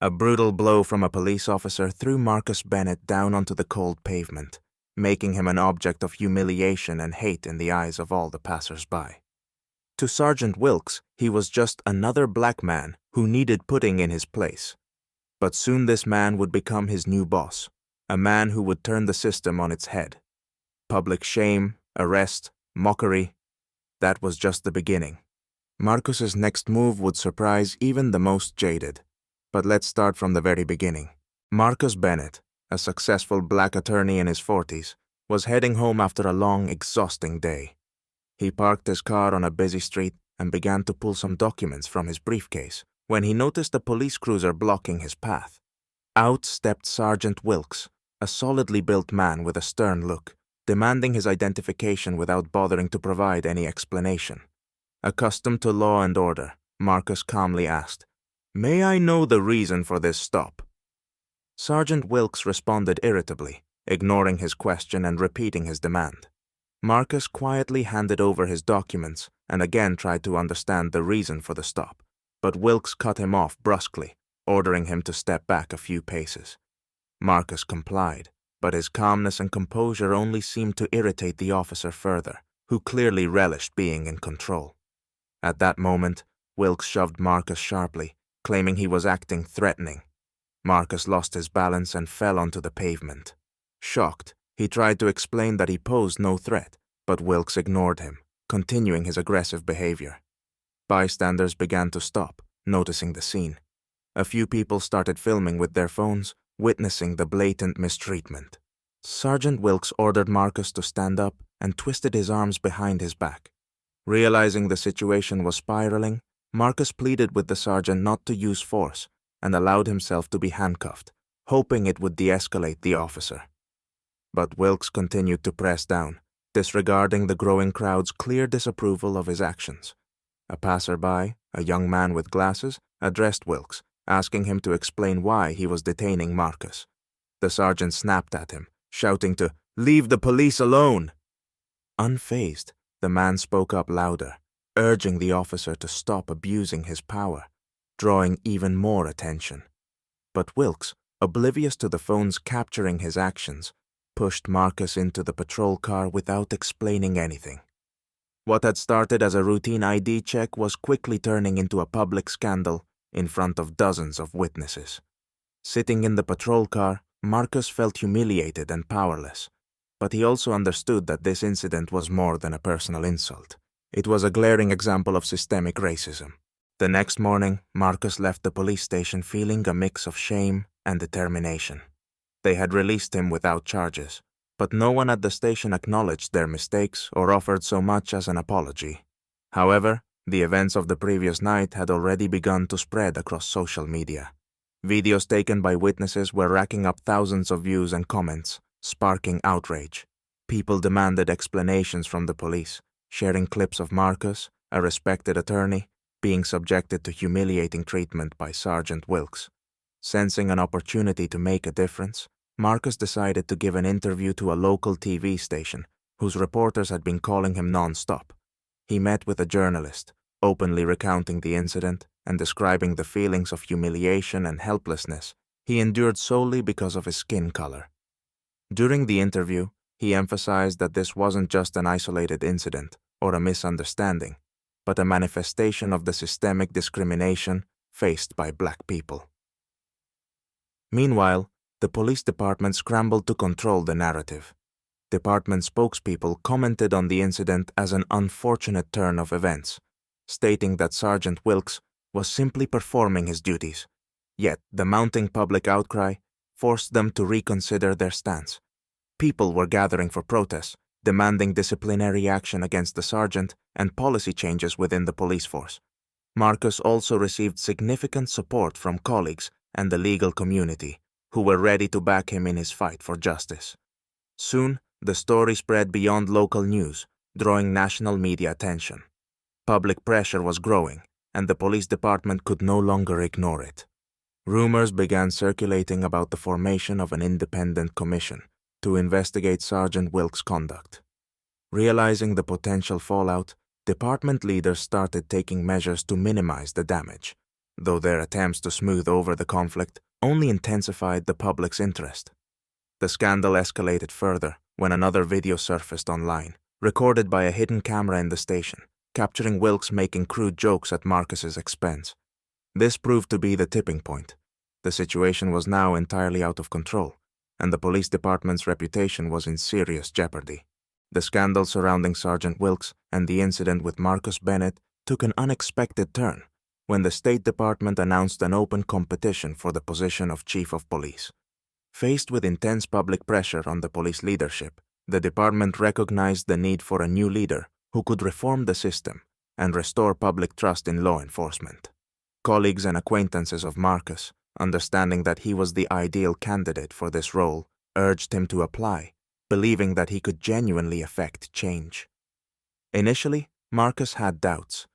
A brutal blow from a police officer threw Marcus Bennett down onto the cold pavement, making him an object of humiliation and hate in the eyes of all the passers-by. To Sergeant Wilkes, he was just another black man who needed putting in his place. But soon this man would become his new boss, a man who would turn the system on its head. Public shame, arrest, mockery, that was just the beginning. Marcus's next move would surprise even the most jaded. But let's start from the very beginning. Marcus Bennett, a successful black attorney in his 40s, was heading home after a long, exhausting day. He parked his car on a busy street and began to pull some documents from his briefcase when he noticed a police cruiser blocking his path. Out stepped Sergeant Wilkes, a solidly built man with a stern look, demanding his identification without bothering to provide any explanation. Accustomed to law and order, Marcus calmly asked, "May I know the reason for this stop?" Sergeant Wilkes responded irritably, ignoring his question and repeating his demand. Marcus quietly handed over his documents and again tried to understand the reason for the stop, but Wilkes cut him off brusquely, ordering him to step back a few paces. Marcus complied, but his calmness and composure only seemed to irritate the officer further, who clearly relished being in control. At that moment, Wilkes shoved Marcus sharply, claiming he was acting threatening. Marcus lost his balance and fell onto the pavement. Shocked, he tried to explain that he posed no threat, but Wilkes ignored him, continuing his aggressive behavior. Bystanders began to stop, noticing the scene. A few people started filming with their phones, witnessing the blatant mistreatment. Sergeant Wilkes ordered Marcus to stand up and twisted his arms behind his back. Realizing the situation was spiraling, Marcus pleaded with the sergeant not to use force and allowed himself to be handcuffed, hoping it would de-escalate the officer. But Wilkes continued to press down, disregarding the growing crowd's clear disapproval of his actions. A passerby, a young man with glasses, addressed Wilkes, asking him to explain why he was detaining Marcus. The sergeant snapped at him, shouting to "Leave the police alone!" Unfazed, the man spoke up louder, urging the officer to stop abusing his power, drawing even more attention. But Wilkes, oblivious to the phones capturing his actions, pushed Marcus into the patrol car without explaining anything. What had started as a routine ID check was quickly turning into a public scandal in front of dozens of witnesses. Sitting in the patrol car, Marcus felt humiliated and powerless, but he also understood that this incident was more than a personal insult. It was a glaring example of systemic racism. The next morning, Marcus left the police station feeling a mix of shame and determination. They had released him without charges, but no one at the station acknowledged their mistakes or offered so much as an apology. However, the events of the previous night had already begun to spread across social media. Videos taken by witnesses were racking up thousands of views and comments, sparking outrage. People demanded explanations from the police, sharing clips of Marcus, a respected attorney, being subjected to humiliating treatment by Sergeant Wilkes. Sensing an opportunity to make a difference, Marcus decided to give an interview to a local TV station, whose reporters had been calling him non-stop. He met with a journalist, openly recounting the incident and describing the feelings of humiliation and helplessness he endured solely because of his skin color. During the interview, he emphasized that this wasn't just an isolated incident or a misunderstanding, but a manifestation of the systemic discrimination faced by black people. Meanwhile, the police department scrambled to control the narrative. Department spokespeople commented on the incident as an unfortunate turn of events, stating that Sergeant Wilkes was simply performing his duties. Yet the mounting public outcry forced them to reconsider their stance. People were gathering for protests, demanding disciplinary action against the sergeant and policy changes within the police force. Marcus also received significant support from colleagues and the legal community, who were ready to back him in his fight for justice. Soon, the story spread beyond local news, drawing national media attention. Public pressure was growing, and the police department could no longer ignore it. Rumors began circulating about the formation of an independent commission to investigate Sergeant Wilkes' conduct. Realizing the potential fallout, department leaders started taking measures to minimize the damage. though their attempts to smooth over the conflict only intensified the public's interest. The scandal escalated further when another video surfaced online, recorded by a hidden camera in the station, capturing Wilkes making crude jokes at Marcus's expense. This proved to be the tipping point. The situation was now entirely out of control, and the police department's reputation was in serious jeopardy. The scandal surrounding Sergeant Wilkes and the incident with Marcus Bennett took an unexpected turn when the State Department announced an open competition for the position of Chief of Police. Faced with intense public pressure on the police leadership, the department recognized the need for a new leader who could reform the system and restore public trust in law enforcement. Colleagues and acquaintances of Marcus, understanding that he was the ideal candidate for this role, urged him to apply, believing that he could genuinely effect change. Initially, Marcus had doubts.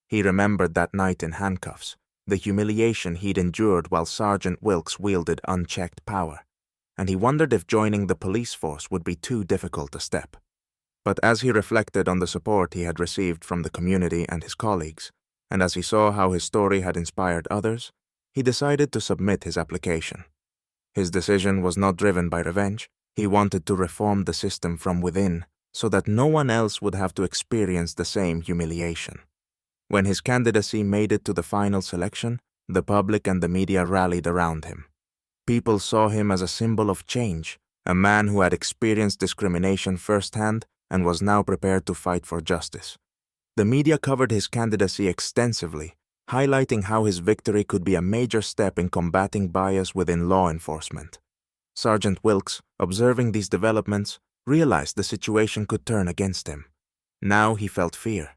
He remembered that night in handcuffs, the humiliation he'd endured while Sergeant Wilkes wielded unchecked power, and he wondered if joining the police force would be too difficult a step. But as he reflected on the support he had received from the community and his colleagues, and as he saw how his story had inspired others, he decided to submit his application. His decision was not driven by revenge. He wanted to reform the system from within so that no one else would have to experience the same humiliation. When his candidacy made it to the final selection, the public and the media rallied around him. People saw him as a symbol of change, a man who had experienced discrimination firsthand and was now prepared to fight for justice. The media covered his candidacy extensively, highlighting how his victory could be a major step in combating bias within law enforcement. Sergeant Wilkes, observing these developments, realized the situation could turn against him. Now he felt fear.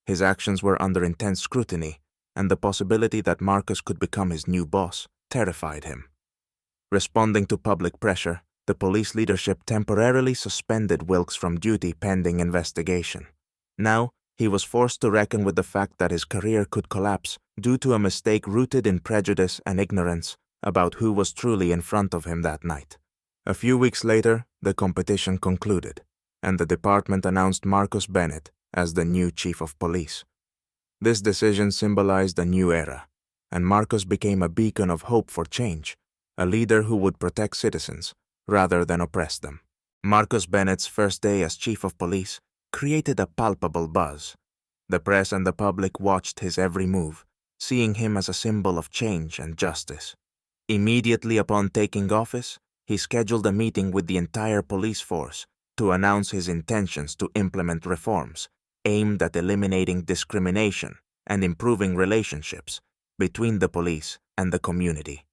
His actions were under intense scrutiny, and the possibility that Marcus could become his new boss terrified him. Responding to public pressure, the police leadership temporarily suspended Wilkes from duty pending investigation. Now, he was forced to reckon with the fact that his career could collapse due to a mistake rooted in prejudice and ignorance about who was truly in front of him that night. A few weeks later, the competition concluded, and the department announced Marcus Bennett as the new chief of police. This decision symbolized a new era, and Marcus became a beacon of hope for change, a leader who would protect citizens rather than oppress them. Marcus Bennett's first day as chief of police created a palpable buzz. The press and the public watched his every move, seeing him as a symbol of change and justice. Immediately upon taking office, he scheduled a meeting with the entire police force to announce his intentions to implement reforms aimed at eliminating discrimination and improving relationships between the police and the community.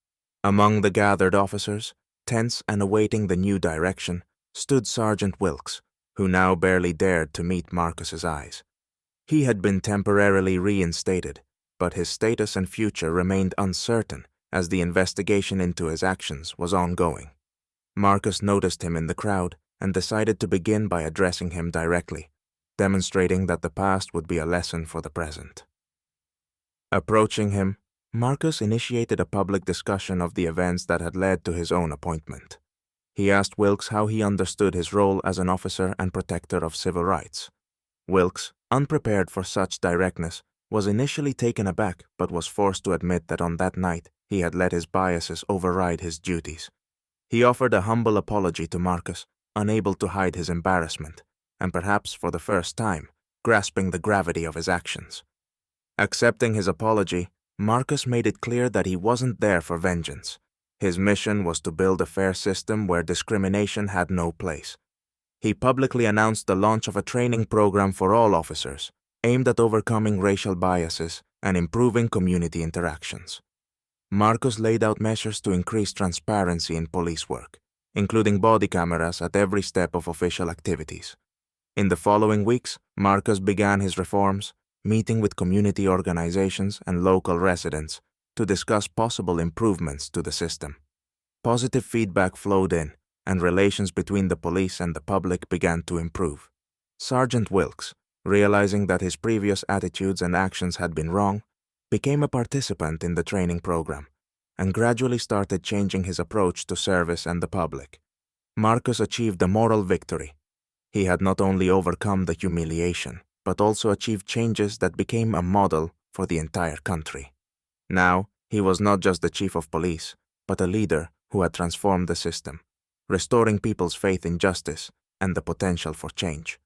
Among the gathered officers, tense and awaiting the new direction, stood Sergeant Wilkes, who now barely dared to meet Marcus's eyes. He had been temporarily reinstated, but his status and future remained uncertain as the investigation into his actions was ongoing. Marcus noticed him in the crowd and decided to begin by addressing him directly, demonstrating that the past would be a lesson for the present. Approaching him, Marcus initiated a public discussion of the events that had led to his own appointment. He asked Wilkes how he understood his role as an officer and protector of civil rights. Wilkes, unprepared for such directness, was initially taken aback but was forced to admit that on that night he had let his biases override his duties. He offered a humble apology to Marcus, unable to hide his embarrassment, and perhaps for the first time, grasping the gravity of his actions. Accepting his apology, Marcus made it clear that he wasn't there for vengeance. His mission was to build a fair system where discrimination had no place. He publicly announced the launch of a training program for all officers, aimed at overcoming racial biases and improving community interactions. Marcus laid out measures to increase transparency in police work, including body cameras at every step of official activities. In the following weeks, Marcus began his reforms, meeting with community organizations and local residents to discuss possible improvements to the system. Positive feedback flowed in, and relations between the police and the public began to improve. Sergeant Wilkes, realizing that his previous attitudes and actions had been wrong, became a participant in the training program and gradually started changing his approach to service and the public. Marcus achieved a moral victory. He had not only overcome the humiliation, but also achieved changes that became a model for the entire country. Now, he was not just the chief of police, but a leader who had transformed the system, restoring people's faith in justice and the potential for change.